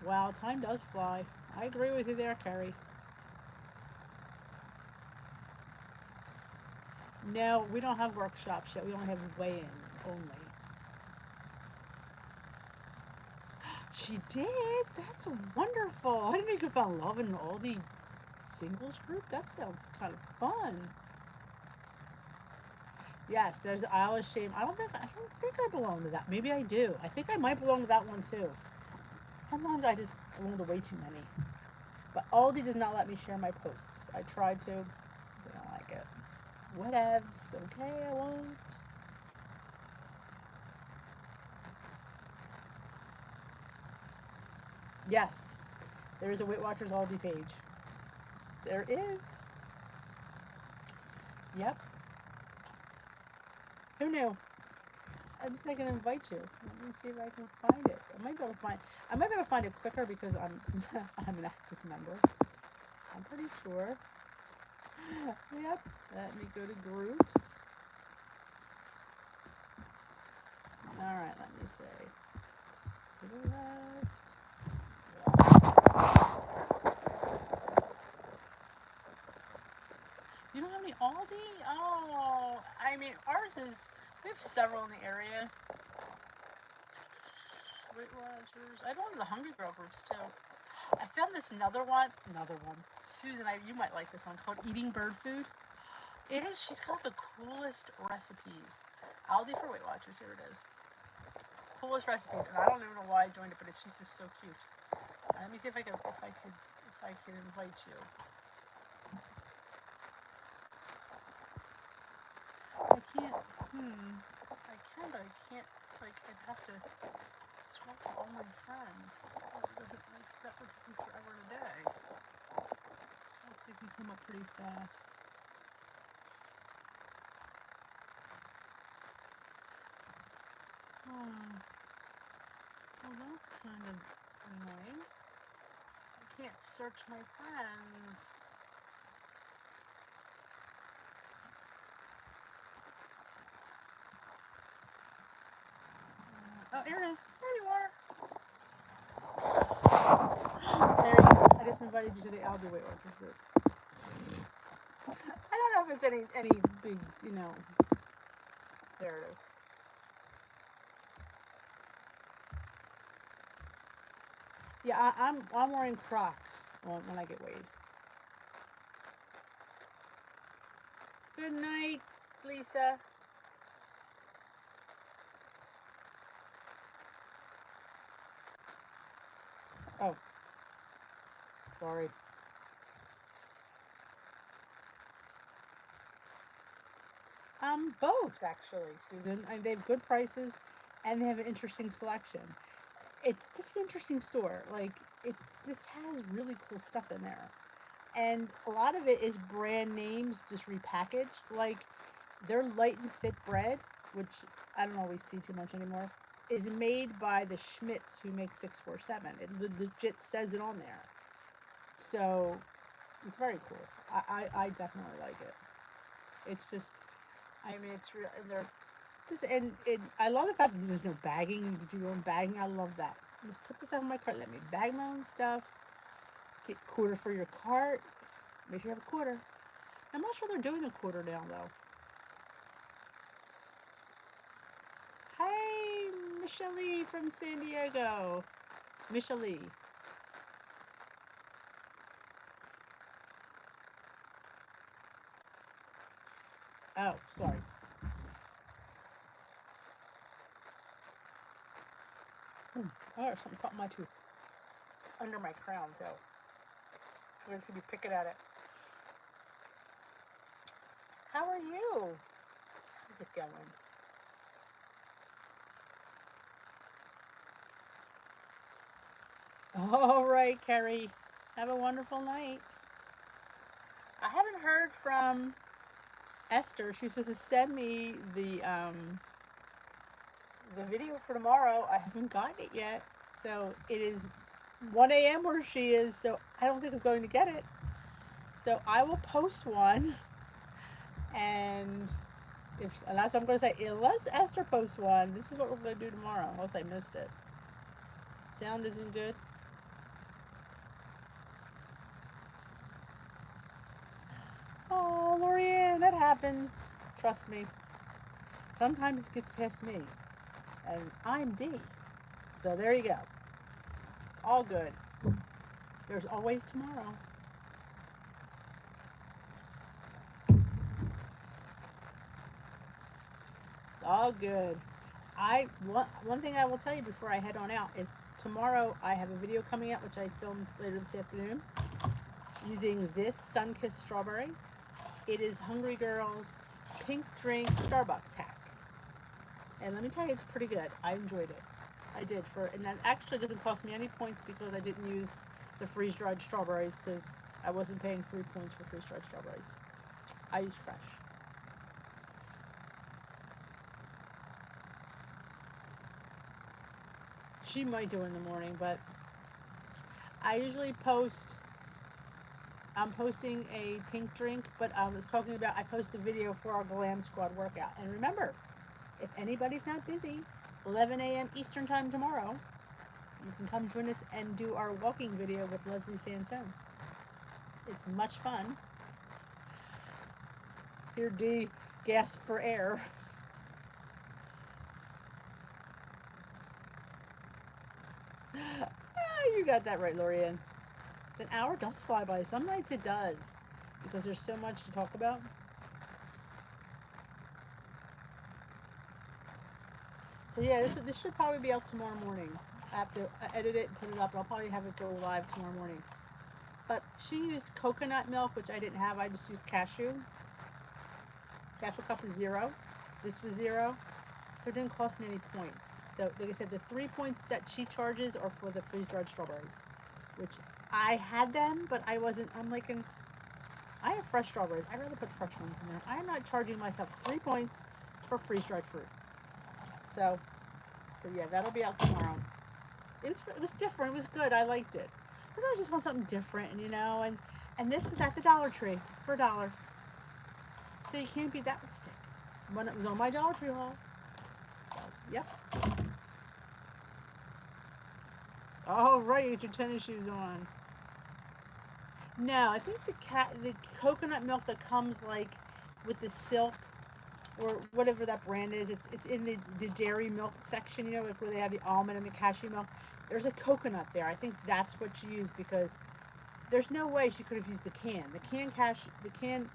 Wow, time does fly. I agree with you there, Carrie. No, we don't have workshops yet. We only have weigh-in only. She did? That's wonderful. I didn't know you could fall in love in all the singles group. That sounds kind of fun. Yes, there's the Isle of Shame. I don't think I belong to that. Maybe I do. I think I might belong to that one too. Sometimes I just belong to way too many. But Aldi does not let me share my posts. I tried to. They don't like it. Whatevs. Okay, I won't. Yes, there is a Weight Watchers Aldi page. There is. Yep. Who knew? I'm just not gonna invite you. Let me see if I can find it. I might be able to find it quicker because since I'm an active member. I'm pretty sure. Yep. Let me go to groups. Alright, let me see. To the left. You don't have any Aldi? Oh, I mean, ours is, we have several in the area. Weight Watchers. I belong to the Hungry Girl groups too. I found this another one. Susan, you might like this one. It's called Eating Bird Food. It is. She's got the coolest recipes. Aldi for Weight Watchers. Here it is. Coolest recipes, and I don't even know why I joined it, but she's just so cute. Let me see if I could invite you. I can't. I can, but I can't. Like, I'd have to scroll through all my friends. That would take me forever and a day. Let's see if we come up pretty fast. Well, that's kind of annoying. I can't search my friends. Oh, here it is. There you are. There you go. I just invited you to the Aldi Weight Watchers group. I don't know if it's any big, There it is. Yeah, I'm wearing Crocs when I get weighed. Good night, Lisa. Oh, sorry. Both actually, Susan. They have good prices, and they have an interesting selection. It's just an interesting store. Like, it just has really cool stuff in there, and a lot of it is brand names just repackaged. Like, their light and fit bread, which I don't always see too much anymore, is made by the Schmitz who make 647. It legit says it on there. So it's very cool. I definitely like it. It's just, I mean, it's real, and they're just, and I love the fact that there's no bagging. You do your own bagging. I love that. Just put this on my cart. Let me bag my own stuff. Get quarter for your cart. Make sure you have a quarter. I'm not sure they're doing a quarter now though. Hey, Michelle Lee from San Diego. Michelle Lee. Oh, sorry. Oh, something caught my tooth. Under my crown, so I'm going to be picking at it. How are you? How's it going? All right, Carrie. Have a wonderful night. I haven't heard from Esther. She was supposed to send me the video for tomorrow. I haven't gotten it yet. So it is 1 a.m. where she is, so I don't think I'm going to get it. So I will post one, and that's what I'm going to say. Unless Esther posts one, this is what we're going to do tomorrow, unless I missed it. Sound isn't good. Oh, Lorianne, that happens. Trust me. Sometimes it gets past me. And I'm D. So there you go. It's all good. There's always tomorrow. It's all good. One thing I will tell you before I head on out is tomorrow I have a video coming out which I filmed later this afternoon using this sun-kissed strawberry. It is Hungry Girl's pink drink Starbucks hack. And let me tell you, it's pretty good. I enjoyed it. I did and that actually doesn't cost me any points because I didn't use the freeze-dried strawberries because I wasn't paying 3 points for freeze-dried strawberries. I used fresh. She might do in the morning, but I usually I'm posting a pink drink, but I was talking about, I posted a video for our Glam Squad workout. And remember, if anybody's not busy, 11 a.m. Eastern time tomorrow, you can come join us and do our walking video with Leslie Sansone. It's much fun. Here D gasp for air. You got that right, Lorianne. An hour does fly by. Some nights it does, because there's so much to talk about. So yeah, this should probably be out tomorrow morning. I have to edit it and put it up. I'll probably have it go live tomorrow morning. But she used coconut milk, which I didn't have. I just used cashew. Half a cup is 0. This was 0. So it didn't cost me any points. Like I said, the 3 points that she charges are for the freeze-dried strawberries, which I had them, but I wasn't, I have fresh strawberries. I'd rather put fresh ones in there. I'm not charging myself 3 points for freeze-dried fruit. So yeah, that'll be out tomorrow. It was different. It was good. I liked it. But I just want something different, and this was at the Dollar Tree for $1. So you can't beat that mistake. When it was on my Dollar Tree haul. So, yep. All right, get your tennis shoes on. No, I think the coconut milk that comes like with the silk or whatever that brand is, it's in the dairy milk section, like where they have the almond and the cashew milk. There's a coconut there. I think that's what she used because there's no way she could have used the can. The can,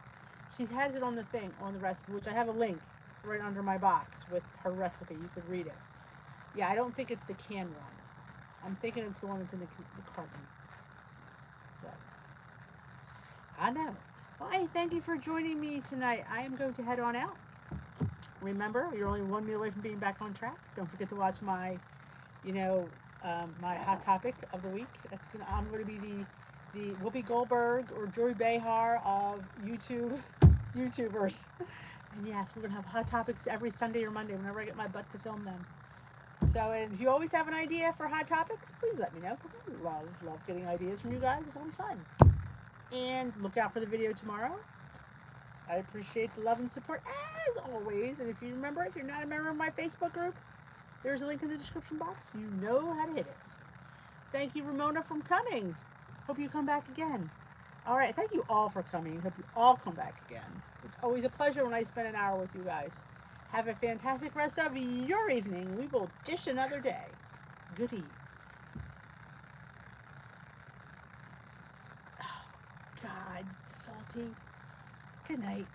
she has it on the thing, on the recipe, which I have a link right under my box with her recipe. You could read it. Yeah, I don't think it's the can one. I'm thinking it's the one that's in the carton. So, I know. Well, hey, thank you for joining me tonight. I am going to head on out. Remember, you're only one meal away from being back on track. Don't forget to watch my, my hot topic of the week. I'm going to be the Whoopi Goldberg or Joy Behar of YouTubers. And yes, we're going to have hot topics every Sunday or Monday whenever I get my butt to film them. So, and if you always have an idea for hot topics, please let me know, because I love getting ideas from you guys. It's always fun. And look out for the video tomorrow. I appreciate the love and support as always. And if you're not a member of my Facebook group, there's a link in the description box. You know how to hit it. Thank you, Ramona, for coming. Hope you come back again. All right, thank you all for coming. Hope you all come back again. It's always a pleasure when I spend an hour with you guys. Have a fantastic rest of your evening. We will dish another day. Good evening. Oh, God, salty. Good night.